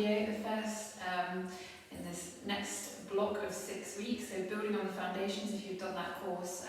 The first in this next block of 6 weeks, so building on the foundations if you've done that course,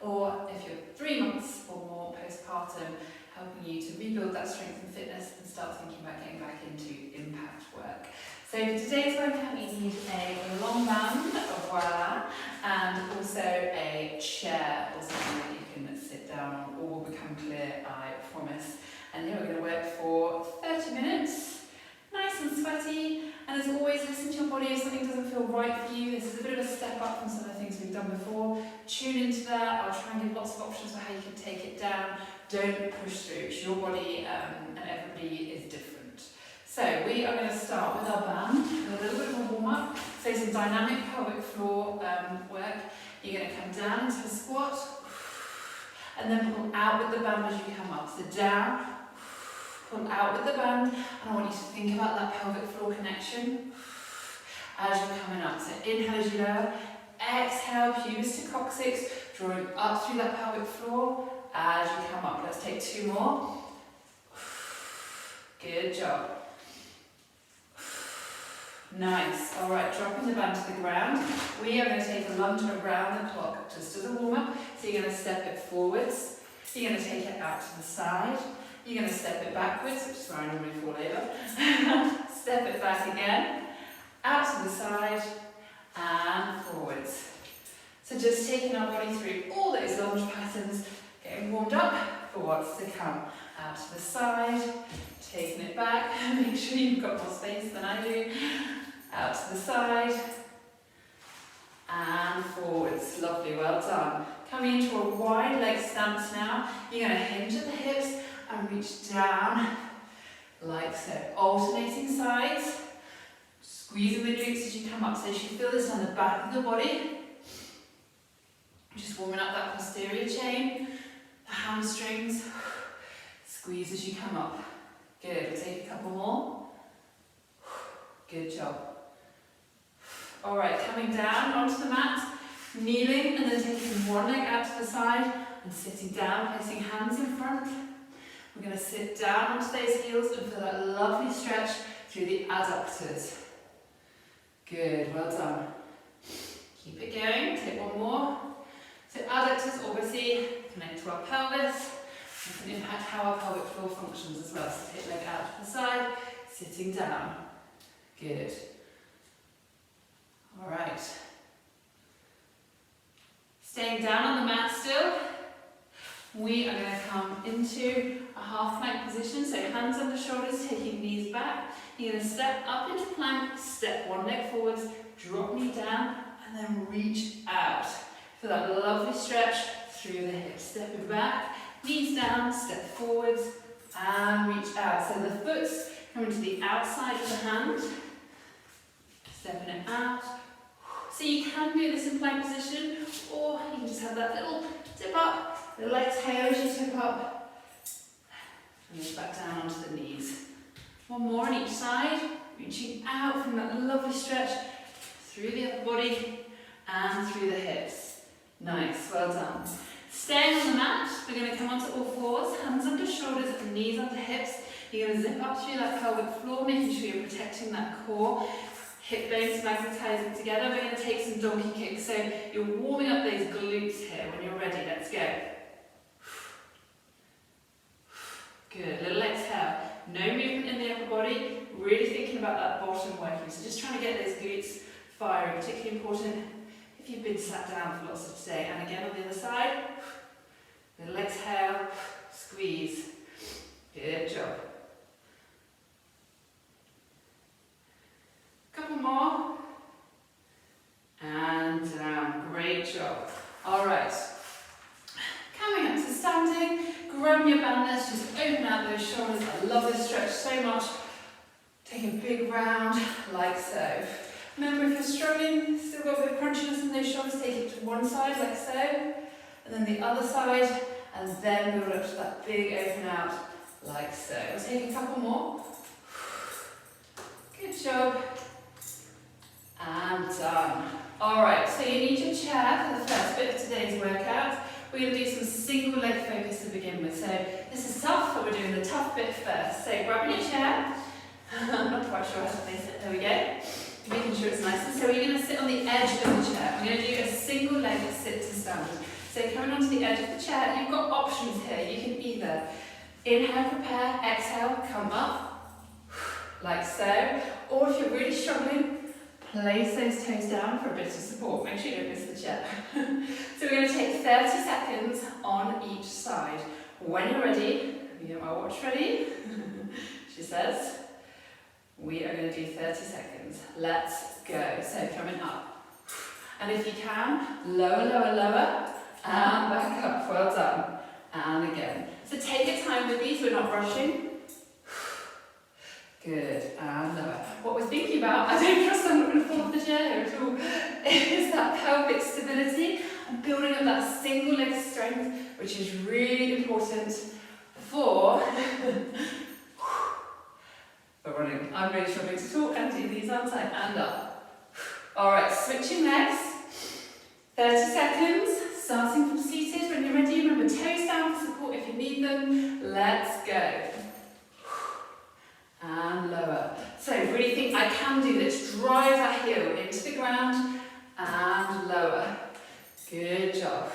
or if you're 3 months or more postpartum, helping you to rebuild that strength and fitness and start thinking about getting back into impact work. So for today's workout we need a long band, voila, and also a chair or something that you can sit down on. All will become clear, I promise. And then we're going to work for 30 minutes, nice and sweaty. And as always, listen to your body. If something doesn't feel right for you, this is a bit of a step up from some of the things we've done before. Tune into that. I'll try and give lots of options for how you can take it down. Don't push through. It's your body and everybody is different. So we are going to start with our band, with a little bit of a warm-up. So some dynamic pelvic floor work. You're going to come down into a squat and then pull out with the band as you come up. So down, pull out with the band, and I want you to think about that pelvic floor connection as you're coming up. So inhale as you lower, exhale, pubis to coccyx, drawing up through that pelvic floor as you come up. Let's take 2 more. Good job. Nice. All right, dropping the band to the ground. We are going to take a lunge around the clock just as a warm-up. So you're going to step it forwards. You're going to take it out to the side. You're going to step it backwards, which is where I normally fall over. Step it back again. Out to the side and forwards. So just taking our body through all those lunge patterns, getting warmed up for what's to come. Out to the side, taking it back, make sure you've got more space than I do. Out to the side and forwards. Lovely, well done. Coming into a wide leg stance now. You're going to hinge at the hips and reach down like so. Alternating sides. Squeezing the glutes as you come up. So you should feel this on the back of the body. Just warming up that posterior chain, the hamstrings. Squeeze as you come up. Good. We'll take a couple more. Good job. All right, coming down onto the mat, kneeling and then taking one leg out to the side and sitting down, placing hands in front. We're going to sit down onto those heels and feel that lovely stretch through the adductors. Good, well done. Keep it going, take one more. So adductors obviously connect to our pelvis. It can impact how our pelvic floor functions as well. So take leg out to the side, sitting down. Good. All right. Staying down on the mat still. We are going to come into a half plank position. So hands under shoulders, taking knees back. You're going to step up into plank, step one leg forwards, drop knee down, and then reach out. For that lovely stretch through the hips. Stepping back. Knees down, step forwards and reach out. So the foot's coming to the outside of the hand, stepping it out. So you can do this in plank position, or you can just have that little dip up, little exhale as you tip up, and move back down onto the knees. One more on each side, reaching out from that lovely stretch through the upper body and through the hips. Nice, well done. Staying on the mat, we're going to come onto all fours, hands under shoulders and knees under hips. You're going to zip up through that pelvic floor, making sure you're protecting that core. Hip bones magnetizing together. We're going to take some donkey kicks. So you're warming up those glutes here. When you're ready, let's go. Good, little exhale. No movement in the upper body. Really thinking about that bottom working. So just trying to get those glutes firing, particularly important if you've been sat down for lots of today. And again on the other side. Little exhale, squeeze. Good job. Couple more. And down. Great job. All right. Coming up to standing. Grab your band. Let's just open out those shoulders. I love this stretch so much. Take a big round like so. Remember, if you're struggling, still got a bit of crunchiness in those shoulders, take it to one side like so. And then the other side, and then build up to that big open out like so. We'll take a couple more. Good job. And done. Alright, so you need your chair for the first bit of today's workout. We're going to do some single leg focus to begin with. So this is tough, but we're doing the tough bit first. So grab your chair, I'm not quite sure how to place it. There we go. Making sure it's nice. And so we're going to sit on the edge of the chair. We're going to do a single leg sit to stand. So coming onto the edge of the chair, you've got options here. You can either inhale, prepare, exhale, come up, like so. Or if you're really struggling, place those toes down for a bit of support. Make sure you don't miss the chair. So we're going to take 30 seconds on each side. When you're ready, let me get my watch ready. She says, we are going to do 30 seconds. Let's go. So coming up. And if you can, lower, lower, lower, and back up. Well done. And again. So take your time with these, we're not rushing. Good, and lower. What we're thinking about, I don't trust I'm not going to fall off the chair here at all, is that pelvic stability and building up that single leg strength, which is really important for running. I'm really struggling to talk and do these, aren't I? And up. Alright, switching legs. 30 seconds, starting from seated. When you're ready, remember toes down for support if you need them. Let's go. And lower. So really think I can do this. Drive that heel into the ground and lower. Good job.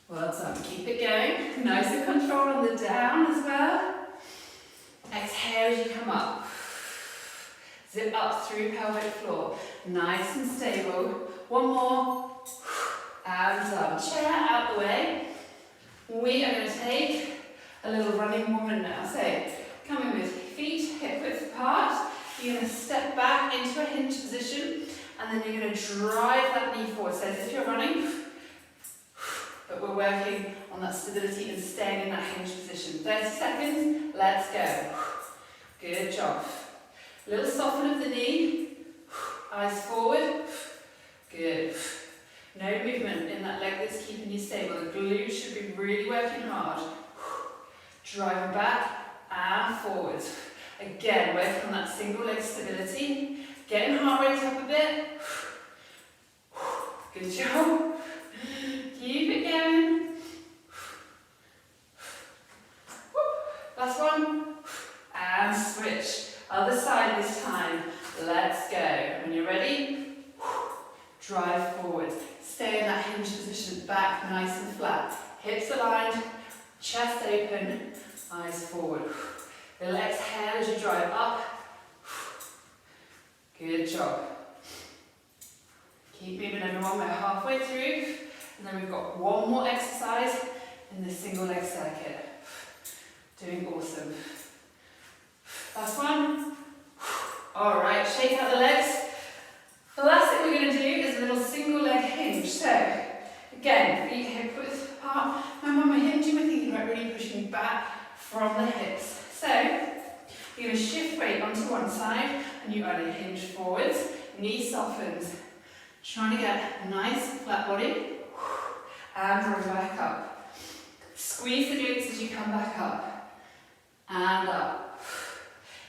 Well done. Keep it going. Nice and control on the down as well. Exhale as you come up. Zip up through pelvic floor. Nice and stable. One more. And done. Chair out the way. We are going to take a little running woman now. So coming with feet hip width apart. You're going to step back into a hinge position. And then you're going to drive that knee forward. So as if you're running. But we're working on that stability and staying in that hinge position. 30 seconds, let's go. Good job. A little soften of the knee, eyes forward. Good. No movement in that leg that's keeping you stable. The glutes should be really working hard. Driving back and forward. Again, working on that single leg stability. Getting heart rate up a bit. Good job. Keep it going. Last one. And switch. Other side this time. Let's go. When you're ready, drive forward. Stay in that hinge position. Back nice and flat. Hips aligned. Chest open. Eyes forward. Little exhale as you drive up. Good job. Keep moving everyone. We're halfway through. And then we've got one more exercise in this single leg circuit. Doing awesome. Last one. Alright, shake out the legs. The last thing we're going to do is a little single leg hinge. So, again, feet hip width apart. And when we're hinging, we're thinking about really pushing back from the hips. So, you're going to shift weight onto one side and you only hinge forwards. Knee softens. Trying to get a nice flat body. And roll back up. Squeeze the glutes as you come back up. And up.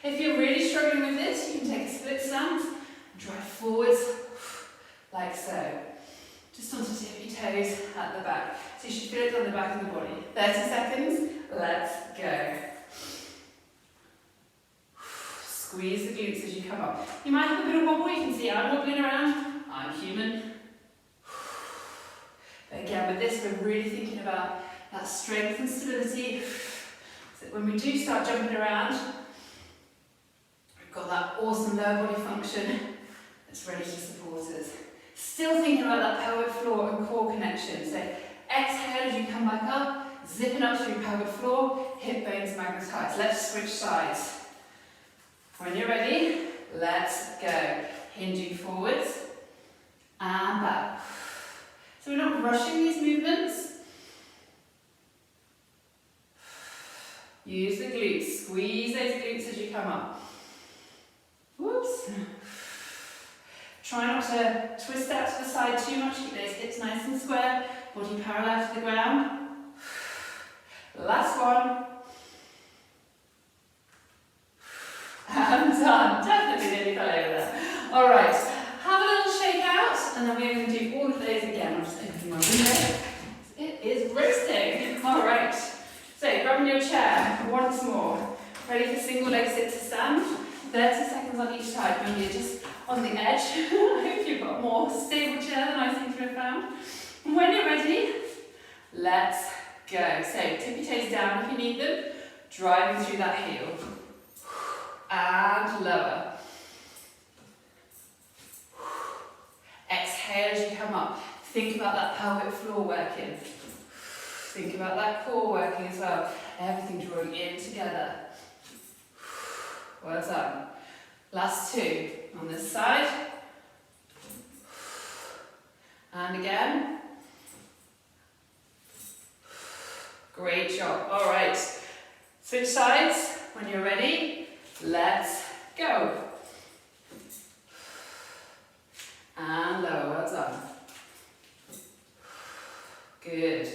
If you're really struggling with this, you can take a split stance and drive forwards like so. Just onto tippy toes at the back. So you should feel it on the back of the body. 30 seconds. Let's go. Squeeze the glutes as you come up. You might have a bit of wobble. You can see I'm wobbling around. I'm human. But again, with this, we're really thinking about that strength and stability. So when we do start jumping around, we've got that awesome lower body function that's ready to support us. Still thinking about that pelvic floor and core connection. So exhale as you come back up, zipping up through pelvic floor, hip bones magnetize. Let's switch sides. When you're ready, let's go. Hinging forwards and back. So we're not rushing these movements. Use the glutes. Squeeze those glutes as you come up. Whoops. Try not to twist out to the side too much. Keep those hips nice and square. Body parallel to the ground. Last one. And done. Definitely nearly fell over there. All right. Have a little shake out, and then we're going to do all of those again. I'm just opening my window. It is roasting. All right. So, grabbing your chair once more. Ready for single leg sit to stand. on each side. Remember, you're just on the edge. I hope you've got a more stable chair than I seem to have found. And when you're ready, let's go. So tip your toes down if you need them, driving through that heel. And lower. Exhale as you come up. Think about that pelvic floor working. Think about that core working as well. Everything drawing in together. Well done. Last two on this side. And again. Great job. All right. Switch sides. When you're ready, let's go. And lower. Well done. Good.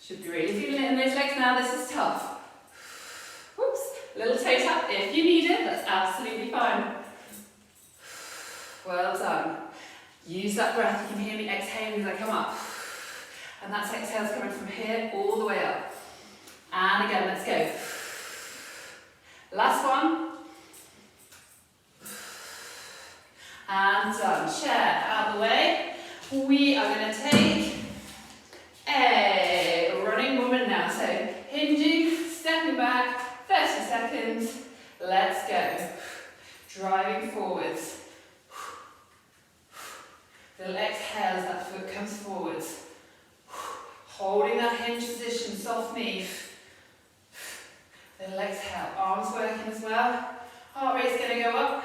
Should be really feeling it in those legs now. This is tough. Whoops. Little toe tap if you need it. That's absolutely fine. Well done. Use that breath. You can hear me exhaling as I come up. And that exhale is coming from here all the way up. And again, let's go. Last one. And done. Chair out of the way. We are going to take a running woman now. So hinging, stepping back, 30 seconds. Let's go. Driving forwards. Little exhale as that foot comes forwards. Holding that hinge position, soft knee. Little exhale, arms working as well. Heart rate's going to go up.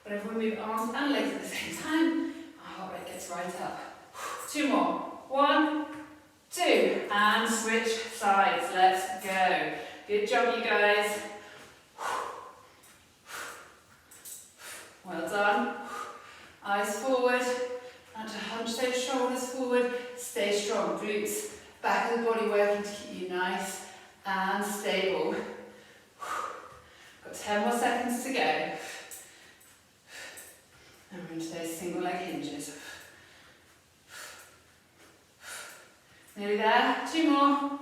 But if we move arms and legs at the same time, our heart rate gets right up. Two more. 1, 2. And switch sides. Let's go. Good job, you guys. Well done. Eyes forward. And to hunch those shoulders forward. Stay strong. Glutes, back of the body working to keep you nice and stable. Got 10 more seconds to go. And we're into those single leg hinges. Nearly there. 2 more.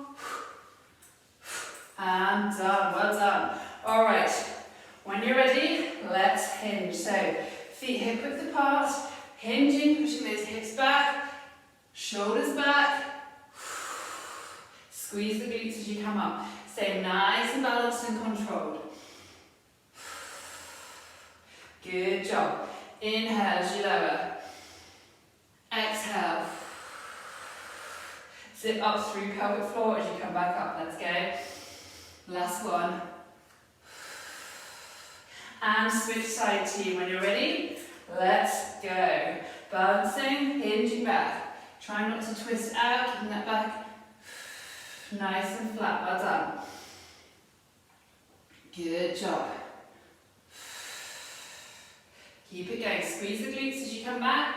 And done. Well done. All right. When you're ready, let's hinge. So feet hip width apart. Hinging, pushing those hips back. Shoulders back. Squeeze the glutes as you come up. Stay nice and balanced and controlled. Good job. Inhale as you lower. Exhale. Zip up through pelvic floor as you come back up. Let's go. Last one. And switch side to you when you're ready. Let's go. Balancing, hinging back. Try not to twist out, keeping that back nice and flat. Well done. Good job. Keep it going. Squeeze the glutes as you come back.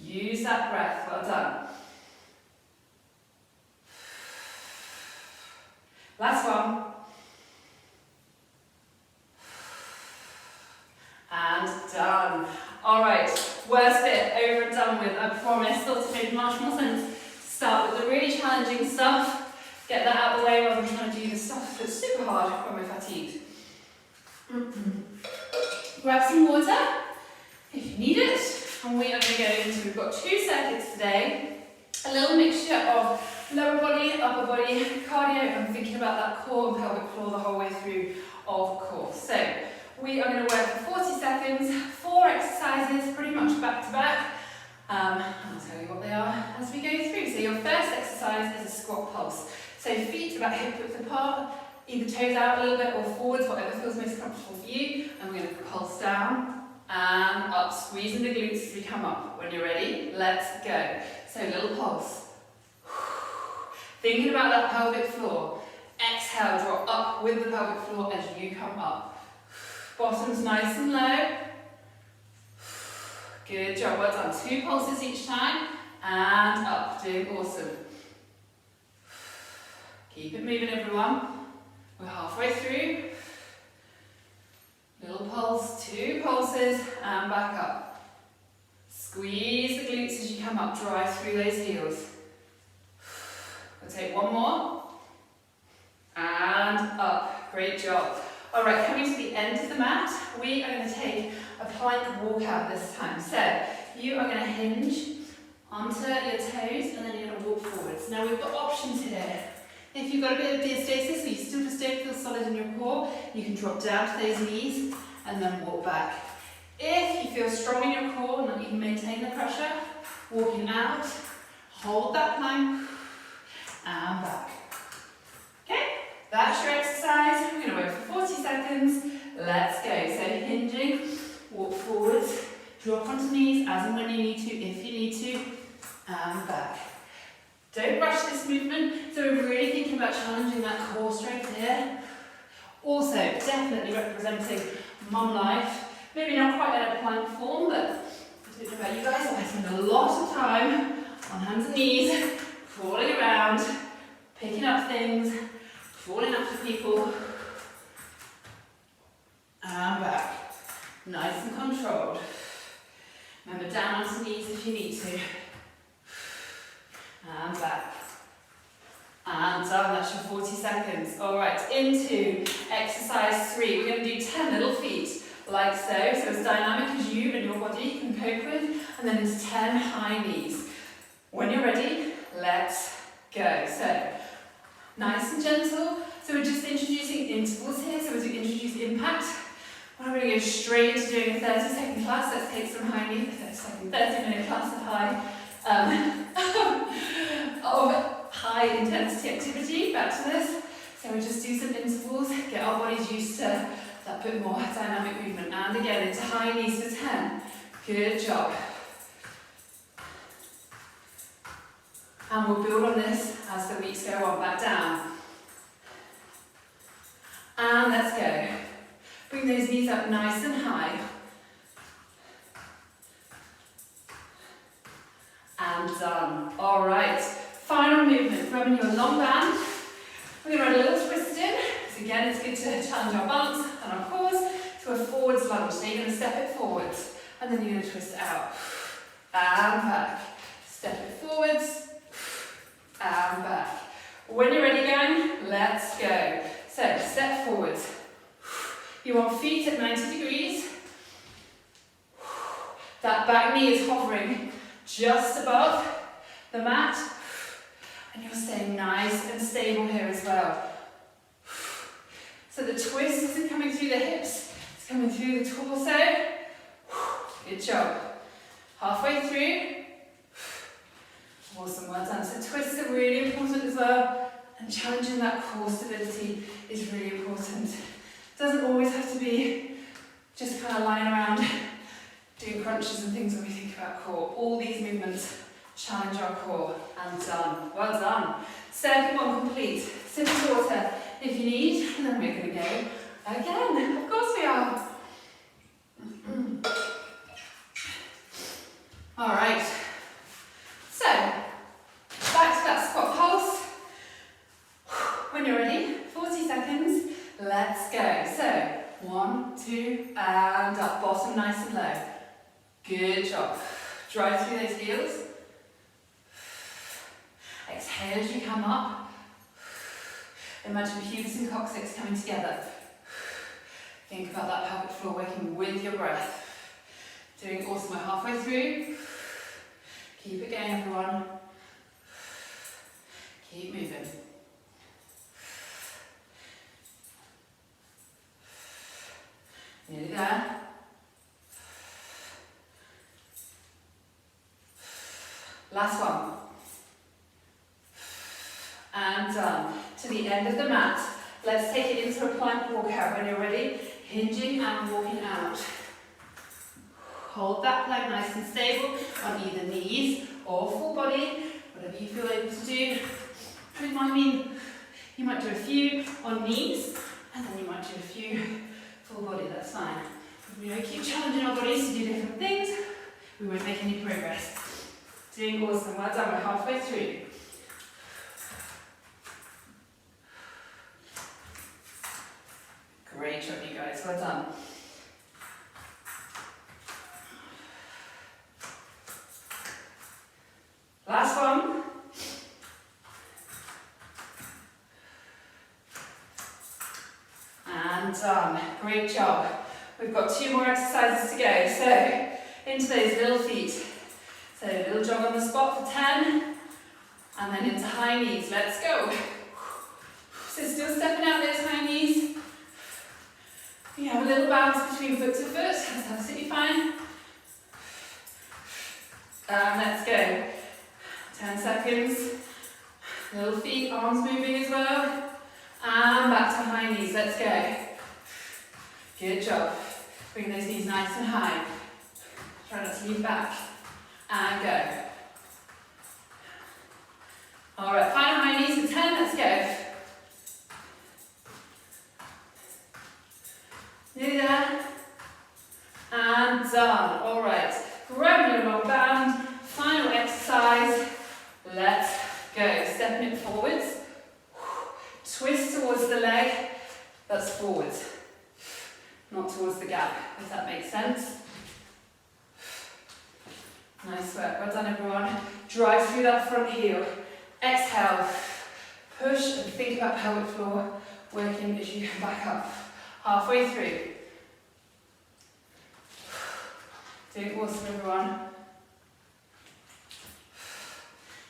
Use that breath. Well done. Last one. And done. Alright, worst bit over and done with, I promise. Thought it made much more sense to start with the really challenging stuff. Get that out of the way rather than trying to do the stuff that's super hard when we're fatigued. Grab some water if you need it. And we are going to go into, we've got 2 circuits today. A little mixture of lower body, upper body, cardio. I'm thinking about that core and pelvic floor the whole way through, of course. So we are going to work for 40 seconds, 4 exercises, pretty much back to back. I'll tell you what they are as we go through. So your first exercise is a squat pulse. So feet about hip width apart, either toes out a little bit or forwards, whatever feels most comfortable for you. And we're going to pulse down and up, squeezing the glutes as we come up. When you're ready, let's go. So little pulse. Thinking about that pelvic floor. Exhale, draw up with the pelvic floor as you come up. Bottom's nice and low. Good job, well done. 2 pulses each time. And up, doing awesome. Keep it moving, everyone. We're halfway through. Little pulse, 2 pulses, and back up. Squeeze the glutes as you come up, drive through those heels. We'll take 1 more. Great job. All right, coming to the end of the mat, we are going to take a plank walkout this time. So you are going to hinge onto your toes and then you're going to walk forwards. Now we've got options here. If you've got a bit of diastasis, so you still just don't feel solid in your core, you can drop down to those knees and then walk back. If you feel strong in your core and you can maintain the pressure, walking out, hold that plank, and back. Okay, that's your exercise. We're going to work for 40 seconds. Let's go. So hinging, walk forwards, drop onto knees as and when you need to, if you need to, and back. Don't rush this movement. So we're really thinking about challenging that core strength here. Also, definitely representing mum life. Maybe not quite in a plank form, but I don't know about you guys, I spend a lot of time on hands and knees, crawling around, picking up things, crawling after people, and back. Nice and controlled. Remember, down onto knees if you need to. And back. And done, that's your 40 seconds. All right, into exercise 3. We're going to do 10 little feet, like so. So as dynamic as you and your body can cope with. And then into 10 high knees. When you're ready, let's go. So, nice and gentle. So we're just introducing intervals here. So as we introduce impact, we're going to go straight into doing a 30-second class. Let's take some high knees, 30-minute class of high intensity activity. Back to this. So we just do some intervals, get our bodies used to that bit more dynamic movement. And again, into high knees for 10. Good job. And we'll build on this as the weeks go on. Back down. And let's go. Bring those knees up nice and high. And done. All right. Final movement. Grabbing your long band. We're going to run a little twist in. So again, it's good to challenge our balance and our cores to a forwards lunge. So you're going to step it forwards. And then you're going to twist it out. And back. Step it forwards. And back. When you're ready, gang, let's go. So, step forwards. You want feet at 90 degrees. That back knee is hovering just above the mat. And you're staying nice and stable here as well. So the twist isn't coming through the hips, it's coming through the torso. Good job. Halfway through. Awesome, well done. So twists are really important as well, and challenging that core stability is really important. It doesn't always have to be just kind of lying around doing crunches and things when we think about core. All these movements challenge our core, and done. Well done. Second one complete. Sip of water if you need, and then we're going to go again. Of course we are. All right. So, back to that squat pulse. When you're ready, 40 seconds, let's go. So, 1, 2, and up, bottom nice and low. Good job. Drive through those heels. Exhale as you come up. Imagine pubis and coccyx coming together. Think about that pelvic floor working with your breath. Doing awesome. We're halfway through. Keep it going, everyone. Keep moving. Nearly there. Last one. And done. To the end of the mat. Let's take it into a plank walkout when you're ready. Hinging and walking out. Hold that plank nice and stable on either knees or full body, whatever you feel able to do. It might mean you might do a few on knees, and then you might do a few full body, that's fine. If we keep challenging our bodies to do different things, we won't make any progress. Doing awesome, well done, we're halfway through. Great job, you guys, well done. Last one. and done. Great job. We've got 2 more exercises to go. So, into those little feet. So, a little jog on the spot for 10, and then into high knees. Let's go. So, still stepping out those high knees. You have a little bounce between foot to foot. That's absolutely fine. And let's go. 10 seconds. Little feet, arms moving as well. And back to high knees. Let's go. Good job. Bring those knees nice and high. Try not to lean back. And go. Alright, final high knees for 10. Let's go. Nearly there. And done. Alright. Grab your long band. Final exercise. Let's go. Stepping it forwards. Twist towards the leg. That's forwards. Not towards the gap, if that makes sense. Nice work. Well done, everyone. Drive through that front heel. Exhale. Push and think about pelvic floor working as you come back up. Halfway through. Doing awesome, everyone.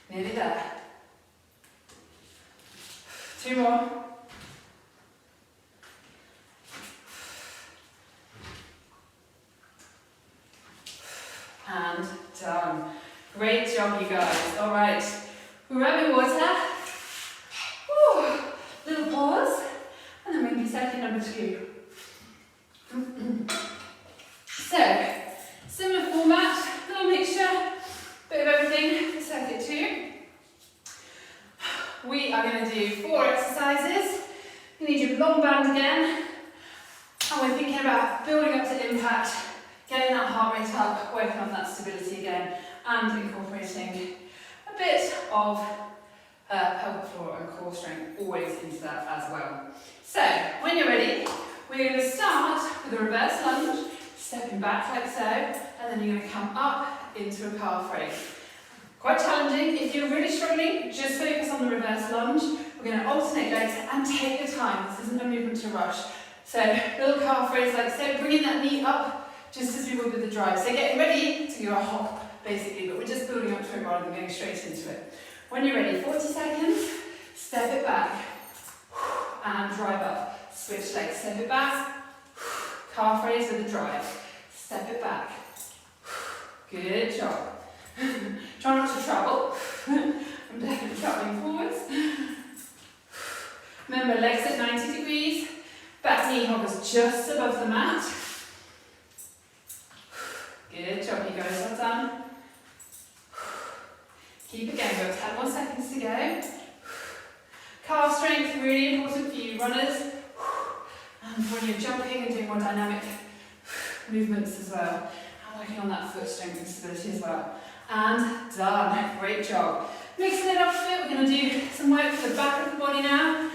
Nearly there. 2 more. And done. Great job, you guys. All right. Grab your water. Woo. Little pause. And then maybe second number 2. So, similar format, little mixture, bit of everything for circuit 2. We are going to do 4 exercises. You need your long band again. And we're thinking about building up to impact, getting that heart rate up, working on that stability again, and incorporating a bit of pelvic floor and core strength always into that as well. So, when you're ready, we're going to start with a reverse lunge, stepping back like so, and then you're going to come up into a calf raise. Quite challenging. If you're really struggling, just focus on the reverse lunge. We're going to alternate legs and take your time. This isn't a movement to rush. So, little calf raise like so, bringing that knee up just as we would with the drive. So, getting ready to do a hop, basically, but we're just building up to it rather than going straight into it. When you're ready, 40 seconds, step it back, and drive up. Switch legs, step it back, calf raise with a drive. Step it back. Good job. Try not to travel. I'm definitely travelling forwards. Remember, legs at 90 degrees. Back knee hovers just above the mat. Good job, you guys. Well done. Keep it going. We've got 10 more seconds to go. Calf strength, really important for you runners. And when you're jumping and doing more dynamic movements as well. And working on that foot strength and stability as well. And done. Great job. Mixing it up a bit, we're going to do some work for the back of the body now.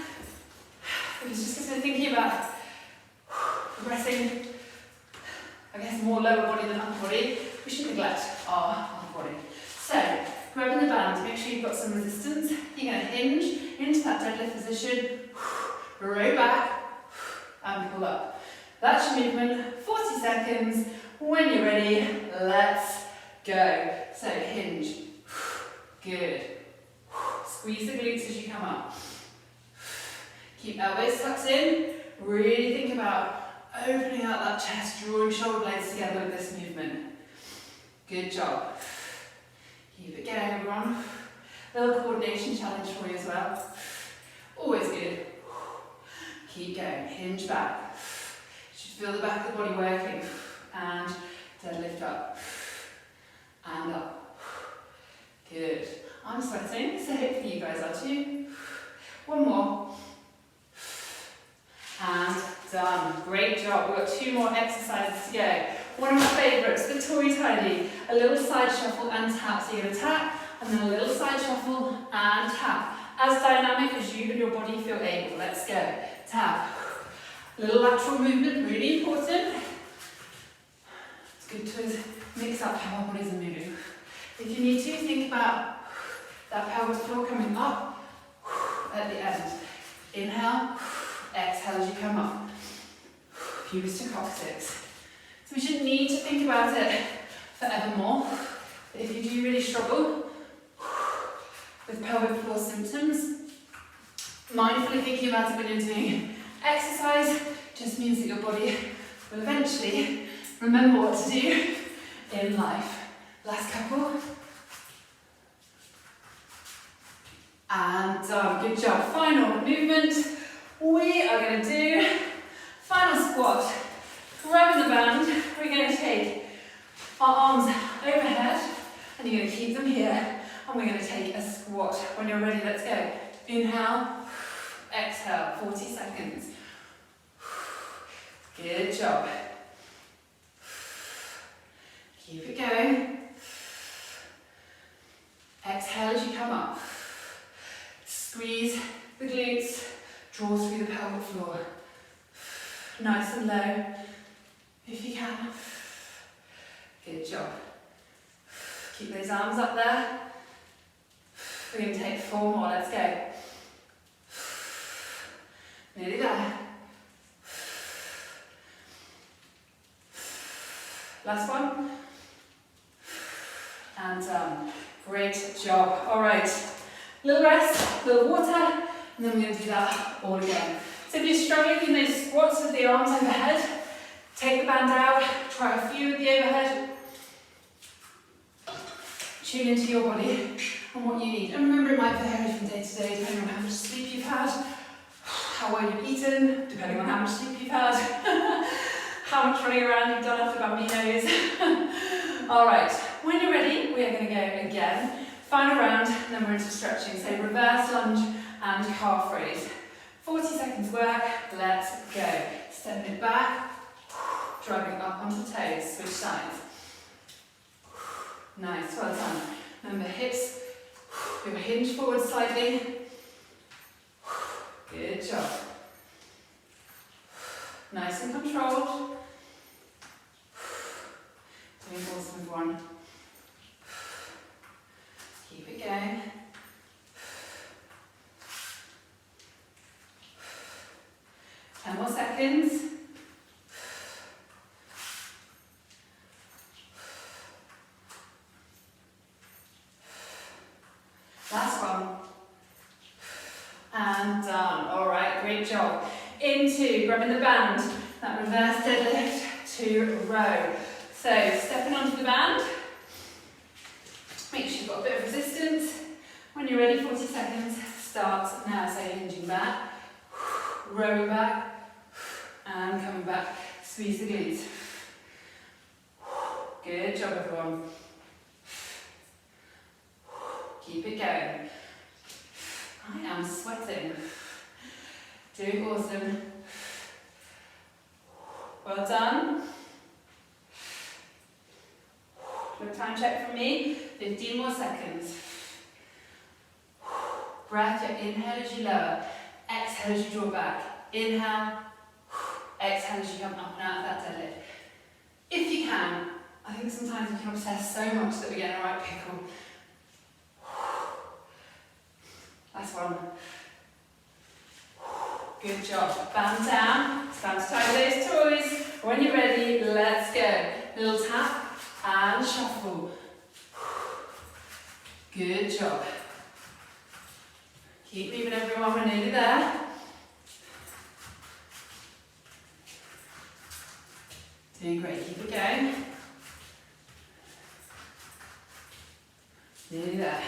Because just because we're thinking about progressing, I guess, more lower body than upper body, we shouldn't neglect our upper body. So, grabbing the band, make sure you've got some resistance. You're going to hinge into that deadlift position, row back, and pull up. That's your movement. 40 seconds. When you're ready, let's go. So hinge. Good. Squeeze the glutes as you come up. Keep elbows tucked in. Really think about opening out that chest, drawing shoulder blades together with this movement. Good job. Keep it going, everyone. A little coordination challenge for you as well. Always good. Keep going. Hinge back. You should feel the back of the body working. And deadlift up. And up. Good. I'm sweating, so hopefully you guys are too. One more. And done. Great job. We've got 2 more exercises to go. One of my favourites, the Tory Tidy. A little side shuffle and tap. So you're going to tap, and then a little side shuffle and tap. As dynamic as you and your body feel able. Let's go. Tap. Little lateral movement, really important. It's good to mix up how our bodies are moving. If you need to, think about that pelvic floor coming up at the end. Inhale, exhale as you come up. pubis to coccyx. So we shouldn't need to think about it forevermore. But if you do really struggle with pelvic floor symptoms, mindfully thinking about it when you're doing exercise just means that your body will eventually remember what to do in life. Last couple. And done. Good job. Final movement. We are going to do final squat. Grabbing the band, we're going to take our arms overhead and you're going to keep them here and we're going to take a squat. When you're ready, let's go. Inhale, exhale, 40 seconds. Good job. Keep it going. Exhale as you come up. Squeeze the glutes, draw through the pelvic floor. Nice and low, if you can. Good job. Keep those arms up there. We're going to take 4 more, let's go. Nearly there. Last one. And done. Great job. All right. Little rest, little water, and then we're going to do that all again. So if you're struggling in those squats with the arms overhead, take the band out, try a few with the overhead. Tune into your body and what you need. And remember, it might vary from day to day, depending on how much sleep you've had, how well you've eaten, depending on how much sleep you've had, how much running around you've done after bambinos. All right, when you're ready, we are going to go again. Final round, and then we're into stretching. So reverse lunge and calf raise. 40 seconds work, let's go. Stepping it back, driving up onto the toes, switch sides. Nice, well done. Remember hips, your hinge forward slightly. Good job. Nice and controlled. Doing awesome with one. Keep it going. Ten more seconds. Last one. And done. All right, great job. Into grabbing the band, that reverse deadlift to row. So stepping onto the band. Make sure you've got a bit of resistance. When you're ready, 40 seconds, start now. So hinging back, rowing back, and coming back. Squeeze the glutes. Good job, everyone. Keep it going. I am sweating. Doing awesome. Well done. Quick time check from me. 15 more seconds. Breath, you inhale as you lower. Exhale as you draw back. Inhale. Exhale as you come up and out of that deadlift. If you can, I think sometimes we can obsess so much that we get in a right pickle. Last one. Good job. Band down. Stand to tie those toys. When you're ready, let's go. Little tap and shuffle. Good job. Keep moving, everyone. We're nearly there. Doing great. Keep it going. Nearly there.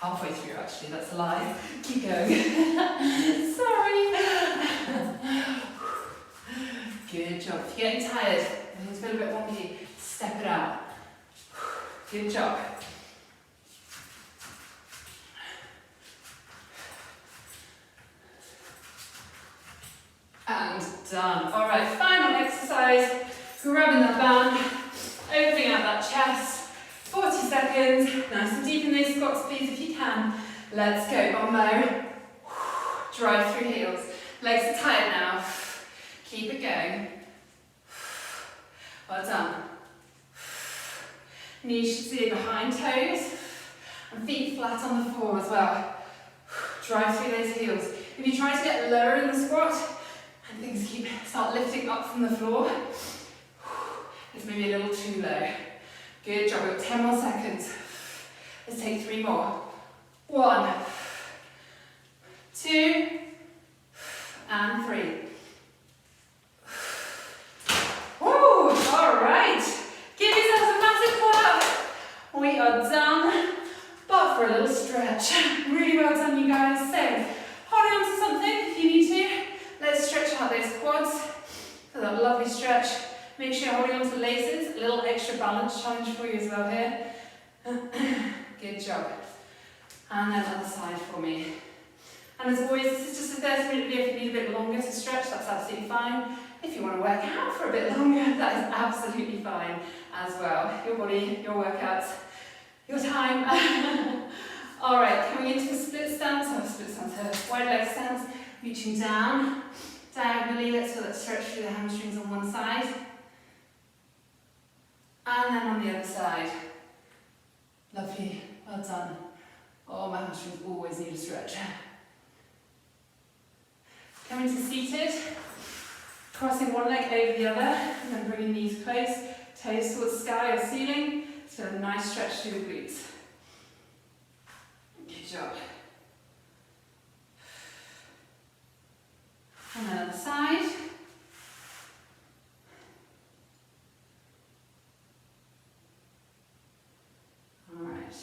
Halfway through, actually. That's a lie. Keep going. Sorry. Good job. If you're getting tired, things feel a bit wonky, step it out. Good job. And done. All right, final exercise. Grabbing that band, opening out that chest. 40 seconds. Nice and deep in those squats, please, if you can. Let's go. Bum low. Drive through heels. Legs are tight now. Keep it going. Well done. Knees should stay behind toes. And feet flat on the floor as well. Drive through those heels. If you try to get lower in the squat, and things keep Start lifting up from the floor. It's maybe a little too low. Good job, we've got 10 more seconds. Let's take 3 more. 1, 2, and 3. Woo! Alright. Give yourselves a massive clap. We are done, but for a little stretch. Really well done, you guys. So, holding on to something if you need to. Let's stretch out those quads for that lovely stretch. Make sure you're holding on to laces. A little extra balance challenge for you as well here. Good job. And then other side for me. And as always, this is just a 30-minute video. If you need a bit longer to stretch, that's absolutely fine. If you want to work out for a bit longer, that is absolutely fine as well. Your body, your workouts, your time. Alright, coming into a split stance, wide leg stance, reaching down, diagonally. Let's feel that stretch through the hamstrings on one side. And then on the other side. Lovely, well done. Oh, my hamstrings always need a stretch. Coming to seated, crossing one leg over the other, and then bringing knees close, toes towards sky or ceiling. So a nice stretch through the glutes. Good job. And then other side. Alright.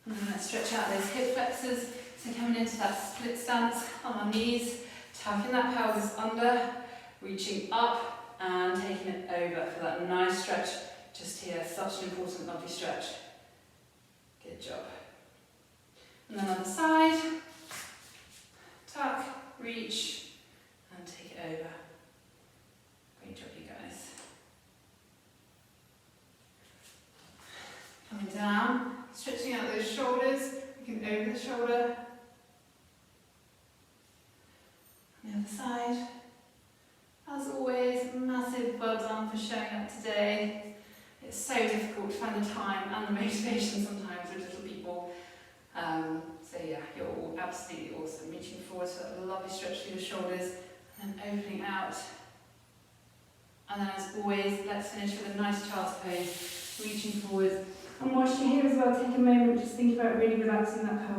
And then let's stretch out those hip flexors. So coming into that split stance on our knees, tucking that pelvis under, reaching up and taking it over for that nice stretch just here. Such an important, lovely stretch. Good job. And then other side, tuck, reach, and take it over. Great job, you guys. Coming down, stretching out those shoulders, looking over the shoulder. The other side. As always, massive well done for showing up today. It's so difficult to find the time and the motivation sometimes with little people. So yeah, you're all absolutely awesome. Reaching forward to that lovely stretch through the shoulders and then opening out. And then as always, let's finish with a nice child's pose. Reaching forward. And whilst you're here as well, take a moment, just think about really relaxing that pelvis.